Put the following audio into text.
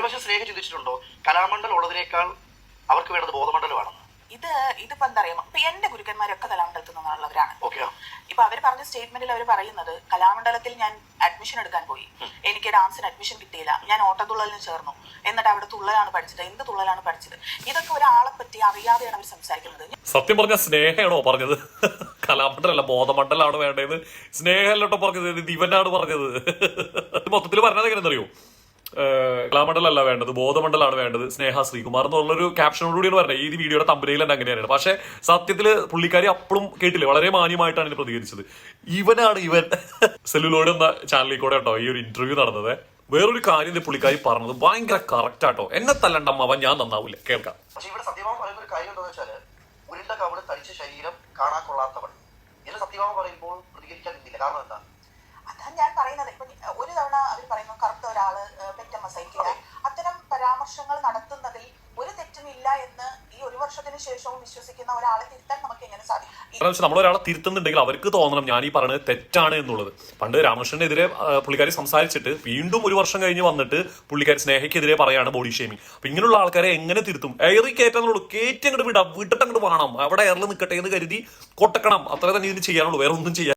പക്ഷെ സ്നേഹ ചിന്തിച്ചിട്ടുണ്ടോ കലാമണ്ഡലം ഉള്ളതിനേക്കാൾ അവർക്ക് വേണ്ടത് ബോധമണ്ഡലമാണെന്ന്? ഇതിപ്പോ എന്താ അറിയാമോ, ഇപ്പൊ എന്റെ ഗുരുക്കന്മാരൊക്കെ കലാമണ്ഡലത്തിൽ നിന്നുള്ളവരാണ്. ഇപ്പൊ അവര് പറഞ്ഞ സ്റ്റേറ്റ്മെന്റിൽ അവർ പറയുന്നത്, കലാമണ്ഡലത്തിൽ ഞാൻ അഡ്മിഷൻ എടുക്കാൻ പോയി, എനിക്ക് ഡാൻസിന് അഡ്മിഷൻ കിട്ടിയില്ല, ഞാൻ ഓട്ടത്തുള്ളലിന് ചേർന്നു, എന്നിട്ട് അവിടെ തുള്ളലാണ് പഠിച്ചത്, എന്ത് തുള്ളലാണ് പഠിച്ചത്. ഇതൊക്കെ ഒരാളെ പറ്റി അറിയാതെയാണ് അവർ സംസാരിക്കുന്നത്. സത്യം പറഞ്ഞ സ്നേഹയാണോ പറഞ്ഞത്? കലാമണ്ഡലല്ല ബോധമണ്ഡലാണ് വേണ്ടത്. സ്നേഹല്ലോട്ടോ പറഞ്ഞത്, ദിവനാണ് പറഞ്ഞത്. മൊത്തത്തിൽ പറഞ്ഞത് എങ്ങനെയെന്നറിയോ? കലാമണ്ഡലല്ല വേണ്ടത്, ബോധമണ്ഡലാണ് വേണ്ടത്, സ്നേഹ ശ്രീകുമാർ എന്നുള്ളൊരു ക്യാപ്ഷനോടുകൂടിയാണ് പറഞ്ഞത്. ഈ വീഡിയോയുടെ തമ്പനയിൽ തന്നെ അങ്ങനെയാണ്. പക്ഷെ സത്യത്തില് പുള്ളിക്കാരി അപ്പോഴും കേട്ടില്ലേ, വളരെ മാന്യമായിട്ടാണ് ഇതിന് പ്രതികരിച്ചത്. ഇവൻ സെല്ലുലോയിഡ് എന്ന ചാനലിൽ കൂടെ കേട്ടോ ഈ ഒരു ഇന്റർവ്യൂ നടന്നത്. വേറൊരു കാര്യം പുള്ളിക്കാരി പറഞ്ഞത് ഭയങ്കര കറക്റ്റ് ആട്ടോ. എന്നെ തല്ലണ്ടമ്മ ഞാൻ നന്നാവൂല. കേൾക്കാം. പക്ഷെ ഇവിടെ സത്യഭാമ പറയുന്ന ഒരു കാര്യം എന്താണെന്ന് വെച്ചാല്, ഉരുണ്ട കവള് തടിച്ച ശരീരം കാണാൻ കൊള്ളാത്തവൾ. ഇതിന് സത്യഭാമ പറയുമ്പോൾ പ്രതികരിക്കാൻ നിന്നില്ല. കാരണം എന്താ? അതാണ് ഞാൻ പറയുന്നത്. ഇപ്പൊ ഒരു തവണ അവർ പറയുന്നു കറുത്ത ഒരാള് പെറ്റമ്മ സഹിക്കില്ല. അത്തരം പരാമർശങ്ങൾ നടത്തുന്നതിൽ ഒരു തെറ്റുമില്ല എന്ന് ഈ ഒരു വർഷത്തിന് ശേഷവും വിശ്വസിക്കുന്ന ഒരാളെ തിരുത്താൻ നമുക്ക് എങ്ങനെ സാധിക്കും? നമ്മളൊരാളെ തിരുത്തുന്നുണ്ടെങ്കിൽ അവർക്ക് തോന്നണം ഞാൻ ഈ പറയുന്നത് തെറ്റാണ് എന്നുള്ളത്. പണ്ട് രാമകൃഷ്ണനെതിരെ പുള്ളിക്കാരി സംസാരിച്ചിട്ട് വീണ്ടും ഒരു വർഷം കഴിഞ്ഞ് വന്നിട്ട് പുള്ളിക്കാരി സ്നേഹയ്ക്കെതിരെ പറയാണ് ബോഡി ഷേമിങ്. അപ്പൊ ഇങ്ങനെയുള്ള ആൾക്കാരെ എങ്ങനെ തിരുത്തും? എയറി കയറ്റാന്നുള്ളൂ, കയറ്റി അങ്ങോട്ട് വിടാം, വിട്ടിട്ട് അങ്ങോട്ട് വേണം, അവിടെ എയറിൽ നിൽക്കട്ടെ എന്ന് കരുതി കൊട്ടക്കണം. അത്ര തന്നെ ഇതിന് ചെയ്യാനുള്ളൂ, വേറെ ഒന്നും ചെയ്യാൻ